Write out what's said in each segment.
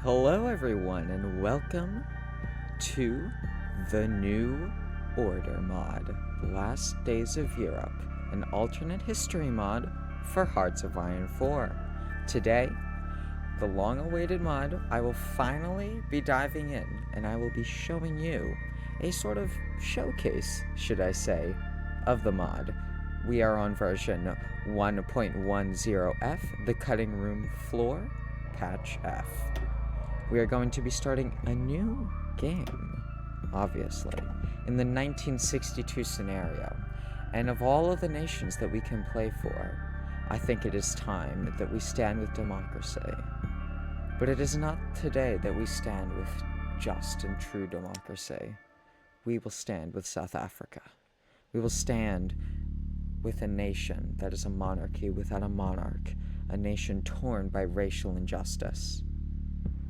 Hello everyone and welcome to the New Order mod, Last Days of Europe, an alternate history mod for Hearts of Iron 4. Today, the long-awaited mod, I will finally be diving in and I will be showing you a sort of showcase, should I say, of the mod. We are on version 1.10F, the cutting room floor, patch F. We are going to be starting a new game, obviously, in the 1962 scenario. And of all of the nations that we can play for, I think it is time that we stand with democracy. But it is not today that we stand with just and true democracy. We will stand with South Africa. We will stand with a nation that is a monarchy without a monarch, a nation torn by racial injustice,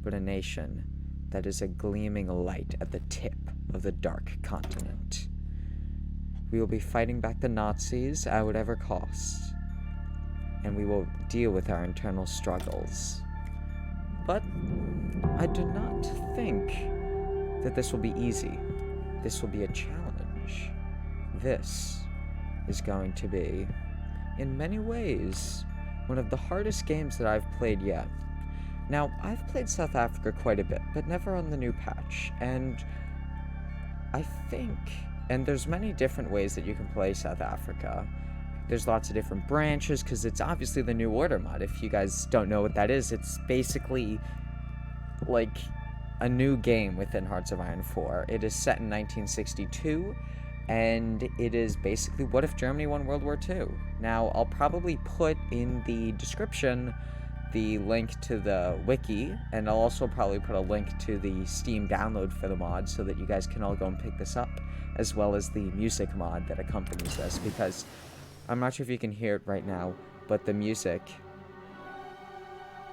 but a nation that is a gleaming light at the tip of the dark continent. We will be fighting back the Nazis at whatever cost, and we will deal with our internal struggles. But I do not think that this will be easy. This will be a challenge. This is going to be, in many ways, one of the hardest games that I've played yet. Now, I've played South Africa quite a bit, but never on the new patch, and I think, and there's many different ways that you can play South Africa. There's lots of different branches, because it's obviously the New Order mod. If you guys don't know what that is, it's basically like a new game within Hearts of Iron 4. It is set in 1962, and it is basically what if Germany won World War II. Now, I'll probably put in the description the link to the wiki, and I'll also probably put a link to the Steam download for the mod so that you guys can all go and pick this up, as well as the music mod that accompanies this, because I'm not sure if you can hear it right now, but the music...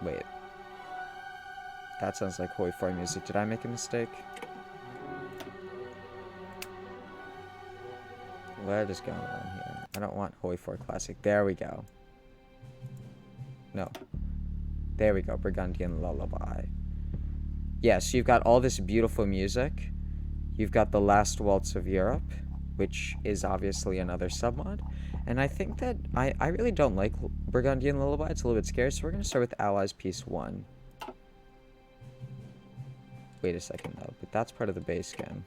Wait. That sounds like Hoi4 music. Did I make a mistake? What is going on here? I don't want Hoi4 Classic. There we go. No. There we go, Burgundian Lullaby. Yes, you've got all this beautiful music. You've got the Last Waltz of Europe, which is obviously another submod. And I think that I really don't like Burgundian Lullaby. It's a little bit scary, so we're going to start with Allies Piece 1. Wait a second, though, but that's part of the base game.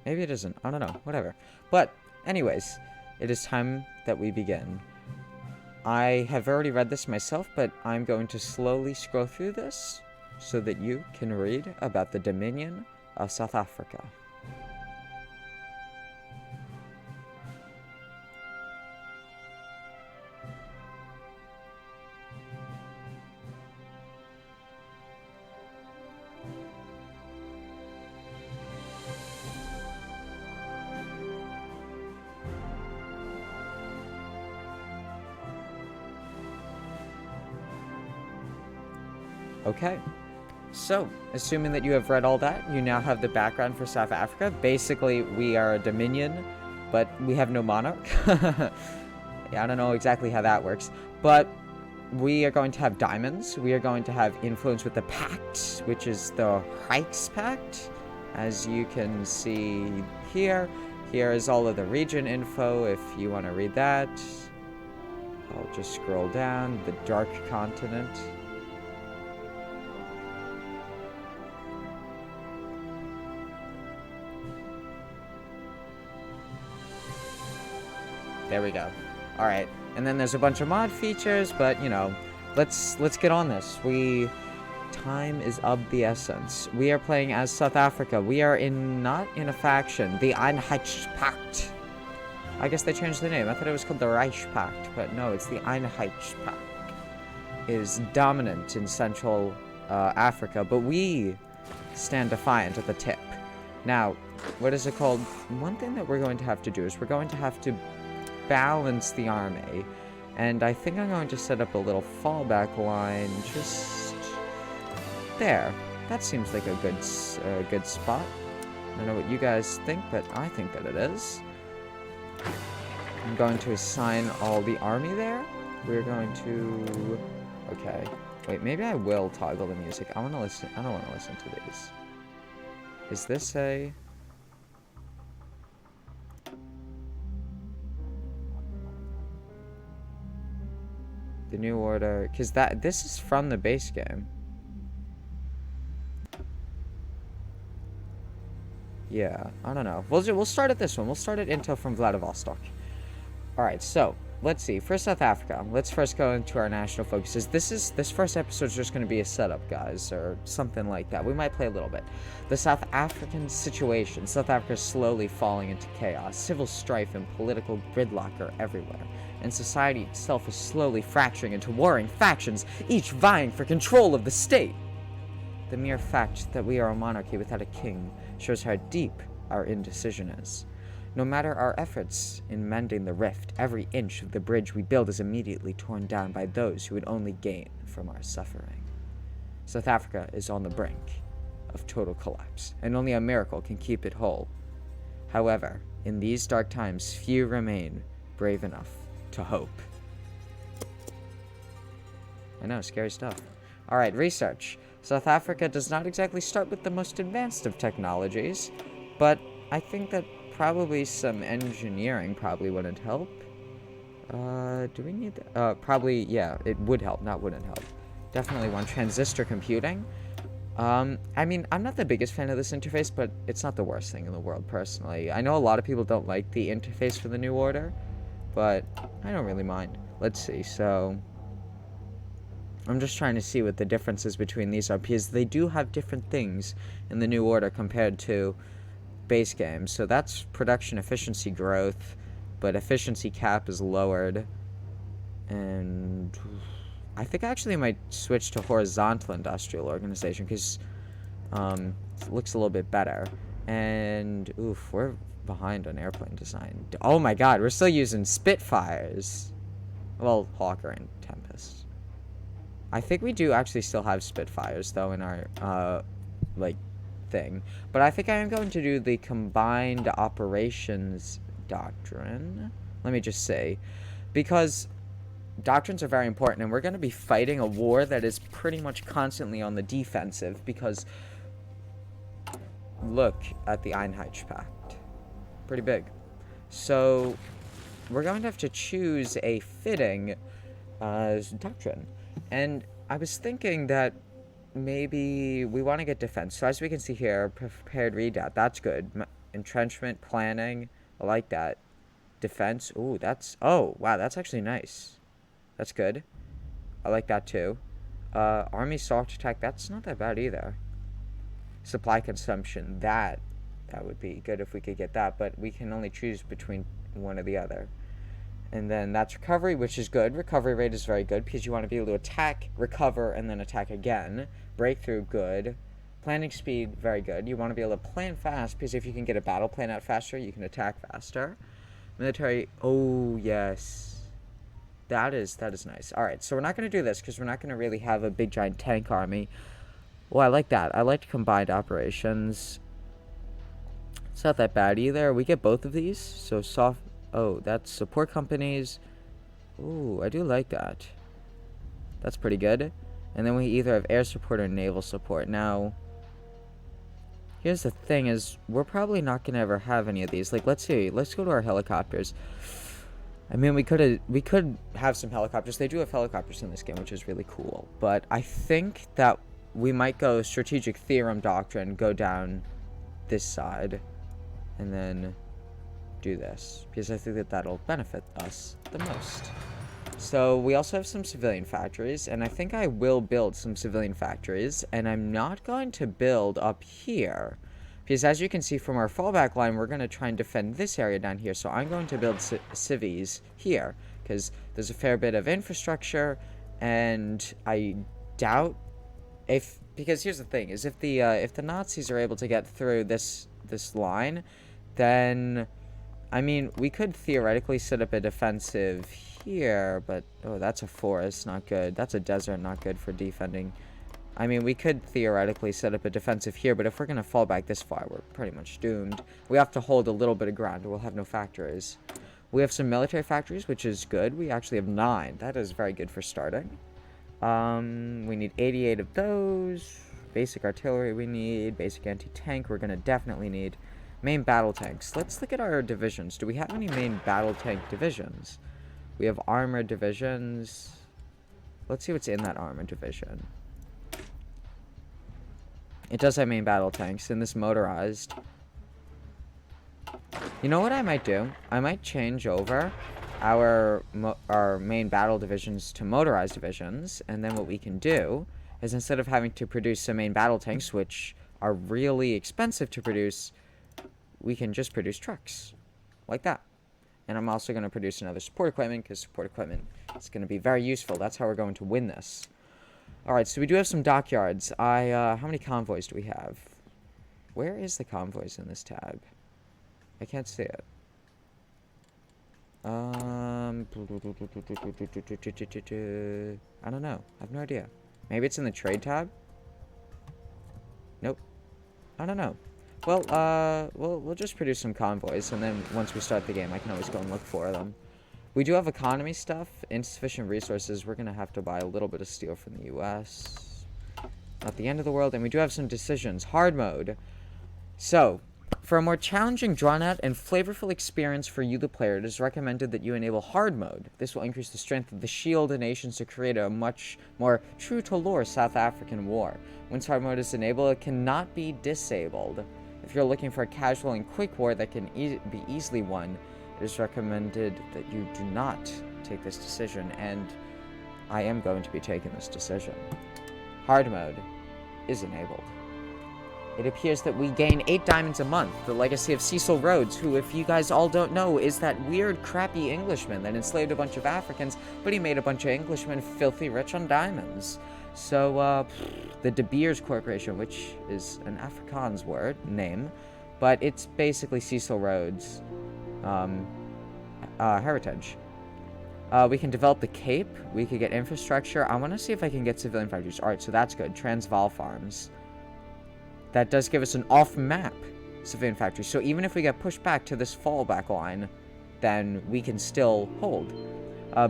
Maybe it isn't. I don't know. Whatever. But, anyways, it is time that we begin. I have already read this myself, but I'm going to slowly scroll through this so that you can read about the Dominion of South Africa. Okay, so, assuming that you have read all that, you now have the background for South Africa. Basically, we are a dominion, but we have no monarch. Yeah, I don't know exactly how that works, but we are going to have diamonds. We are going to have influence with the Pact, which is the Reichspact, as you can see here. Here is all of the region info if you want to read that. I'll just scroll down. The Dark Continent. There we go. All right, and then there's a bunch of mod features, but you know, let's get on this. Time is of the essence. We are playing as South Africa. We are not in a faction, the Einheitspact. I guess they changed the name. I thought it was called the Reichspact, but no, it's the Einheitspact. It is dominant in Central Africa, but we stand defiant at the tip. Now, what is it called? One thing that we're going to have to do is we're going to have to balance the army, and I think I'm going to set up a little fallback line just there. That seems like a good spot. I don't know what you guys think, but I think that it is. I'm going to assign all the army there. we're going to... Okay. Wait, maybe I will toggle the music. I want to listen... I don't want to listen to these. Is this a... The New Order... Because this is from the base game. Yeah, I don't know. We'll start at this one. We'll start at Intel from Vladivostok. Alright, so... Let's see. For South Africa, let's first go into our national focuses. This first episode is just going to be a setup, guys, or something like that. We might play a little bit. The South African situation. South Africa is slowly falling into chaos. Civil strife and political gridlock are everywhere. And society itself is slowly fracturing into warring factions, each vying for control of the state. The mere fact that we are a monarchy without a king shows how deep our indecision is. No matter our efforts in mending the rift, every inch of the bridge we build is immediately torn down by those who would only gain from our suffering. South Africa is on the brink of total collapse, and only a miracle can keep it whole. However, in these dark times, few remain brave enough to hope. I know, scary stuff. Alright, research. South Africa does not exactly start with the most advanced of technologies, but I think that probably some engineering probably wouldn't help. Do we need that? Probably, yeah, it would help, not wouldn't help. Definitely one. Transistor computing. I mean, I'm not the biggest fan of this interface, but it's not the worst thing in the world, personally. I know a lot of people don't like the interface for the New Order, but I don't really mind. Let's see, so... I'm just trying to see what the differences between these are, because they do have different things in the New Order compared to base game. So that's production efficiency growth, but efficiency cap is lowered. And I think I actually might switch to horizontal industrial organization because it looks a little bit better. And oof, we're behind on airplane design. Oh my god, we're still using Spitfires. Well, Hawker and Tempest. I think we do actually still have Spitfires though in our like thing, but I think I am going to do the combined operations doctrine. Let me just say, because doctrines are very important, and we're going to be fighting a war that is pretty much constantly on the defensive, because look at the Einheitspact. Pretty big. So we're going to have to choose a fitting doctrine, and I was thinking that maybe we want to get defense. So as we can see here, prepared readout. That's good. Entrenchment, planning. I like that. Defense. Ooh, that's... Oh, wow, that's actually nice. That's good. I like that too. Army soft attack. That's not that bad either. Supply consumption. That would be good if we could get that. But we can only choose between one or the other. And then that's recovery, which is good. Recovery rate is very good because you want to be able to attack, recover, and then attack again. Breakthrough, good. Planning speed, very good. You want to be able to plan fast because if you can get a battle plan out faster, you can attack faster. Military, oh, yes. That is nice. Alright, so we're not going to do this because we're not going to really have a big giant tank army. Well, I like that. I like combined operations. It's not that bad either. We get both of these. So soft... Oh, that's support companies. Ooh, I do like that. That's pretty good. And then we either have air support or naval support. Now, here's the thing is, we're probably not going to ever have any of these. Like, let's see. Let's go to our helicopters. I mean, we could have some helicopters. They do have helicopters in this game, which is really cool. But I think that we might go strategic theorem doctrine, go down this side, and then do this, because I think that that'll benefit us the most. So we also have some civilian factories, and I think I will build some civilian factories, and I'm not going to build up here, because as you can see from our fallback line, we're going to try and defend this area down here, so I'm going to build civies here, because there's a fair bit of infrastructure, and I doubt if, because here's the thing, is if the Nazis are able to get through this line, then I mean, we could theoretically set up a defensive here, but... Oh, that's a forest, not good. That's a desert, not good for defending. I mean, we could theoretically set up a defensive here, but if we're going to fall back this far, we're pretty much doomed. We have to hold a little bit of ground, or we'll have no factories. We have some military factories, which is good. We actually have 9. That is very good for starting. We need 88 of those. Basic artillery we need. Basic anti-tank we're going to definitely need. Main battle tanks. Let's look at our divisions. Do we have any main battle tank divisions? We have armored divisions. Let's see what's in that armored division. It does have main battle tanks, and this motorized. You know what I might do? I might change over our main battle divisions to motorized divisions, and then what we can do is, instead of having to produce some main battle tanks, which are really expensive to produce, we can just produce trucks. Like that. And I'm also going to produce another support equipment, because support equipment is going to be very useful. That's how we're going to win this. Alright, so we do have some dockyards. How many convoys do we have? Where is the convoys in this tab? I can't see it. I don't know. I have no idea. Maybe it's in the trade tab? Nope. I don't know. Well, we'll just produce some convoys, and then once we start the game, I can always go and look for them. We do have economy stuff, insufficient resources. We're going to have to buy a little bit of steel from the US. Not the end of the world, and we do have some decisions. Hard mode. So, for a more challenging, drawn-out, and flavorful experience for you, the player, it is recommended that you enable hard mode. This will increase the strength of the shield and nations to create a much more true-to-lore South African war. Once hard mode is enabled, it cannot be disabled. If you're looking for a casual and quick war that can be easily won, it is recommended that you do not take this decision, and I am going to be taking this decision. Hard mode is enabled. It appears that we gain 8 diamonds a month, the legacy of Cecil Rhodes, who, if you guys all don't know, is that weird, crappy Englishman that enslaved a bunch of Africans, but he made a bunch of Englishmen filthy rich on diamonds. So, the De Beers Corporation, which is an Afrikaans name, but it's basically Cecil Rhodes' heritage. We can develop the Cape. We could get infrastructure. I want to see if I can get civilian factories. Alright, so that's good. Transvaal farms. That does give us an off-map civilian factory. So even if we get pushed back to this fallback line, then we can still hold.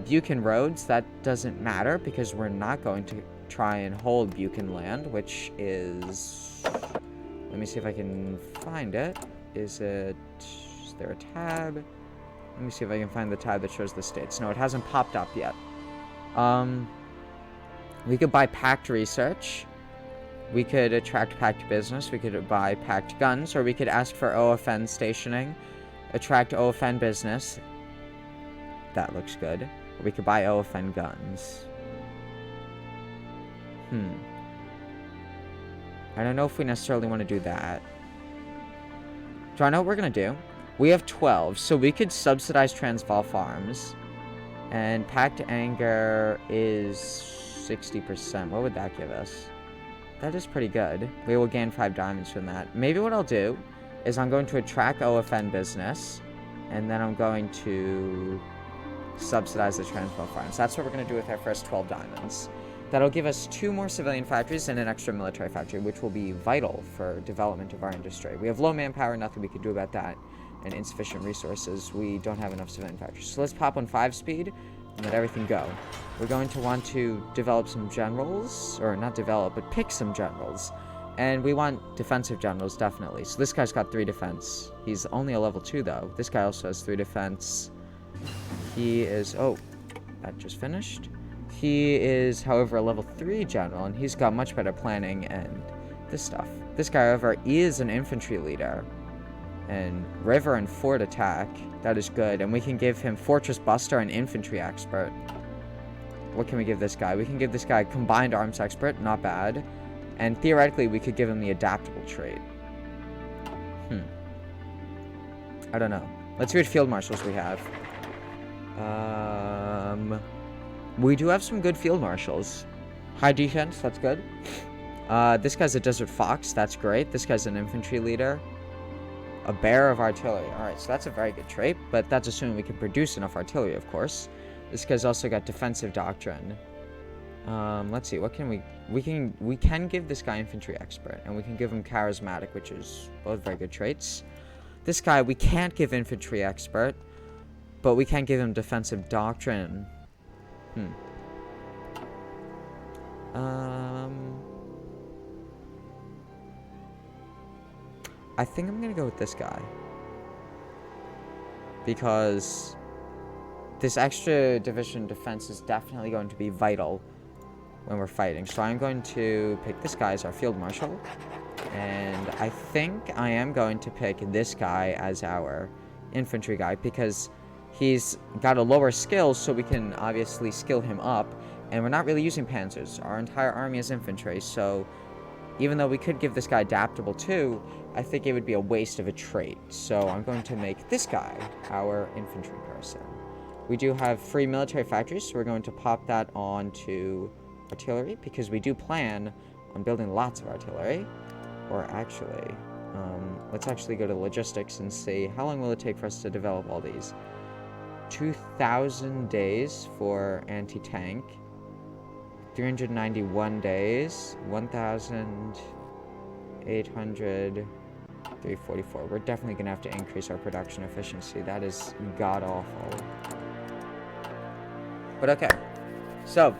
Buchan Roads, that doesn't matter because we're not going to try and hold Buchan land, which is... Let me see if I can find it. Is there a tab? Let me see if I can find the tab that shows the states. No, it hasn't popped up yet. We could buy packed research. We could attract packed business. We could buy packed guns, or we could ask for OFN stationing. Attract OFN business. That looks good. Or we could buy OFN guns. I don't know if we necessarily want to do that. Do I know what we're going to do? We have 12, so we could subsidize Transvaal farms. And packed anger is 60%. What would that give us? That is pretty good. We will gain 5 diamonds from that. Maybe what I'll do is I'm going to attract OFN business, and then I'm going to subsidize the Transvaal farms. That's what we're going to do with our first 12 diamonds. That'll give us 2 more civilian factories and an extra military factory, which will be vital for development of our industry. We have low manpower, nothing we can do about that, and insufficient resources. We don't have enough civilian factories. So let's pop on 5 speed and let everything go. We're going to want to develop some generals, or not develop, but pick some generals. And we want defensive generals, definitely. So this guy's got 3 defense. He's only a level 2, though. This guy also has 3 defense. He is... Oh, that just finished. He is, however, a level 3 general, and he's got much better planning and this stuff. This guy, however, is an infantry leader. And river and fort attack. That is good. And we can give him Fortress Buster and Infantry Expert. What can we give this guy? We can give this guy Combined Arms Expert. Not bad. And theoretically, we could give him the Adaptable trait. I don't know. Let's see what Field Marshals we have. We do have some good Field Marshals. High defense. That's good. This guy's a Desert Fox. That's great. This guy's an Infantry Leader. A bear of artillery. Alright, so that's a very good trait, but that's assuming we can produce enough artillery, of course. This guy's also got defensive doctrine. Let's see, what can we can give this guy infantry expert, and we can give him charismatic, which is both very good traits. This guy, we can't give infantry expert, But we can't give him defensive doctrine. I think I'm gonna go with this guy. Because this extra division defense is definitely going to be vital when we're fighting. So I'm going to pick this guy as our field marshal. And I think I am going to pick this guy as our infantry guy because he's got a lower skill, so we can obviously skill him up. And we're not really using panzers. Our entire army is infantry, so even though we could give this guy adaptable too, I think it would be a waste of a trait. So I'm going to make this guy our infantry person. We do have free military factories, so we're going to pop that onto artillery because we do plan on building lots of artillery. Or actually, let's actually go to logistics and see how long will it take for us to develop all these. 2,000 days for anti-tank. 391 days. 1,800. 344. We're definitely going to have to increase our production efficiency. That is god-awful. But okay. So,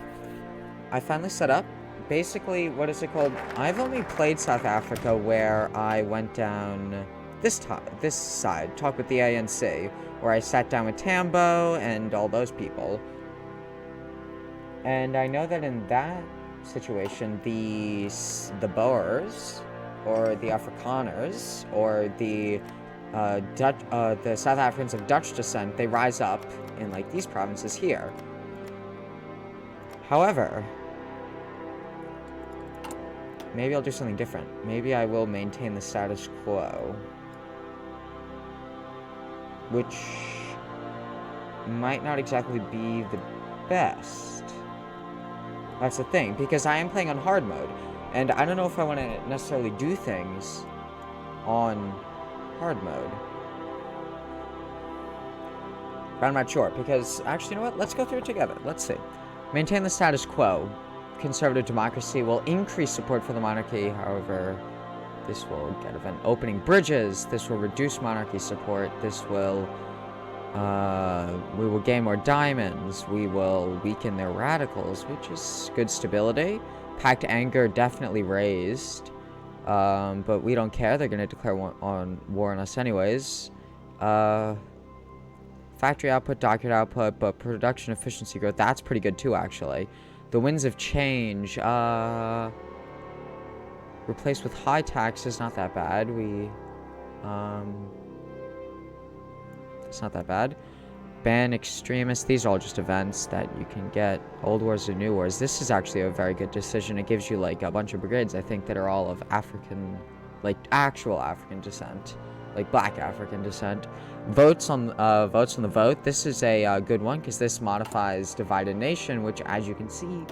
I finally set up. Basically, what is it called? I've only played South Africa where I went down this side, talked with the ANC, where I sat down with Tambo and all those people. And I know that in that situation, the Boers, or the Afrikaners, or the South Africans of Dutch descent, they rise up in like these provinces here. However, maybe I'll do something different. Maybe I will maintain the status quo. Which might not exactly be the best. That's the thing, because I am playing on hard mode. And I don't know if I want to necessarily do things on hard mode. But I'm not sure, because actually, you know what? Let's go through it together. Let's see. Maintain the status quo. Conservative democracy will increase support for the monarchy. However, this will get event opening bridges. This will reduce monarchy support. This will, we will gain more diamonds. We will weaken their radicals, which is good stability. Pact anger definitely raised. But we don't care. They're going to declare war on us anyways. Factory output, docket output, but production efficiency growth, that's pretty good too, actually. The winds of change, replaced with high taxes, not that bad. It's not that bad. Ban extremists, these are all just events that you can get. Old wars or new wars, this is actually a very good decision. It gives you like a bunch of brigades, I think, that are all of African, like actual African descent. Like black African descent. Votes on the vote. This is a good one because this modifies divided nation, which, as you can see,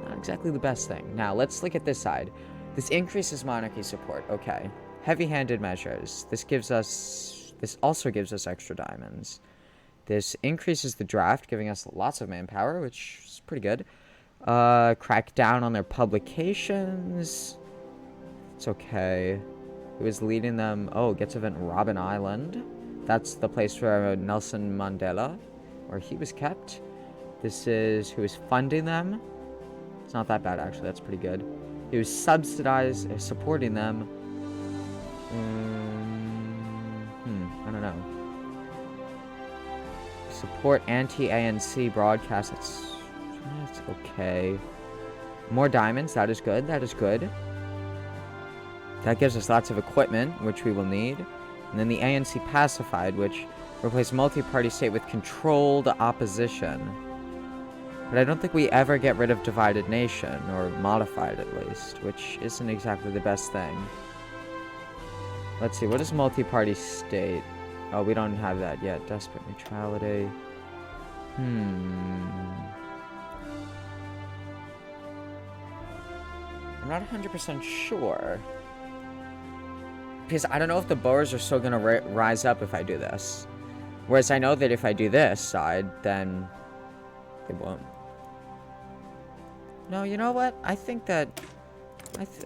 not exactly the best thing. Now let's look at this side. This increases monarchy support. Okay, heavy-handed measures. This also gives us extra diamonds. This increases the draft, giving us lots of manpower, which is pretty good. Crack down on their publications. It's okay. Who is leading them? Oh, gets event Robben Island. That's the place where Nelson Mandela, where he was kept. This is who is funding them. It's not that bad, actually. That's pretty good. He was supporting them. I don't know. Support anti-ANC broadcast. That's okay. More diamonds. That is good. That is good. That gives us lots of equipment, which we will need. And then the ANC pacified, which replaces multi-party state with controlled opposition. But I don't think we ever get rid of divided nation, or modified at least, which isn't exactly the best thing. Let's see, what is multi-party state? Oh, we don't have that yet. Desperate neutrality. I'm not 100% sure. Because I don't know if the Boers are still going to rise up if I do this. Whereas I know that if I do this side, then they won't. No, you know what? I think that...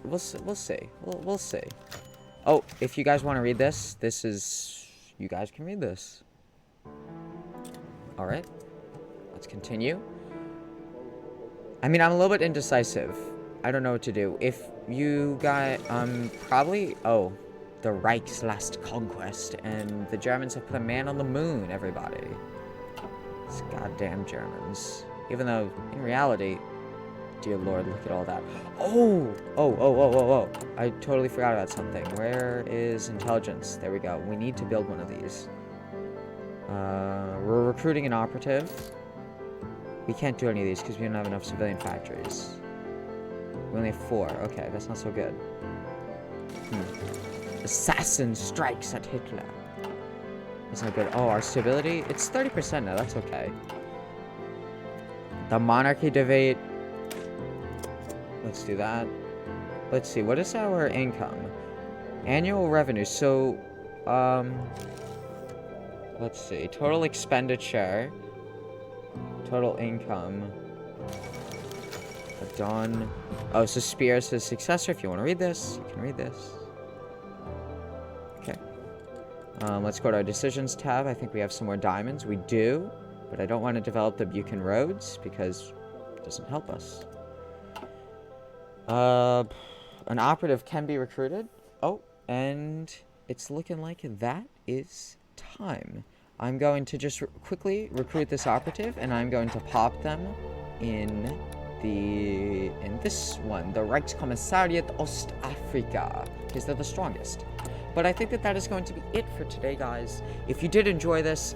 we'll see. We'll see. Oh, if you guys want to read this, this is... You guys can read this. Alright. Let's continue. I mean, I'm a little bit indecisive. I don't know what to do. If you got, probably... Oh, the Reich's last conquest, and the Germans have put a man on the moon, everybody. These goddamn Germans. Even though, in reality... Dear Lord, look at all that. Oh! Oh. I totally forgot about something. Where is intelligence? There we go. We need to build one of these. We're recruiting an operative. We can't do any of these because we don't have enough civilian factories. We only have 4. Okay, that's not so good. Assassin strikes at Hitler. That's not good. Oh, our stability? It's 30% now. That's okay. The monarchy debate. Let's do that. Let's see. What is our income? Annual revenue. So, let's see. Total expenditure. Total income. Done. Oh, so Spears is successor. If you want to read this, you can read this. Okay. Let's go to our decisions tab. I think we have some more diamonds. We do, but I don't want to develop the Buchan roads because it doesn't help us. An operative can be recruited. Oh, and it's looking like that is time. I'm going to just quickly recruit this operative, and I'm going to pop them in this one, the Reichskommissariat Ostafrika, because they're the strongest. But I think that is going to be it for today, guys. If you did enjoy this,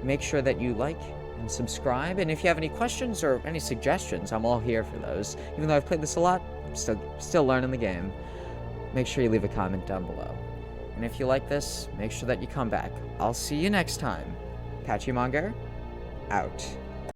make sure that you like and subscribe, and if you have any questions or any suggestions, I'm all here for those. Even though I've played this a lot, I'm still learning the game. Make sure you leave a comment down below. And if you like this, make sure that you come back. I'll see you next time. Catchy Monger, out.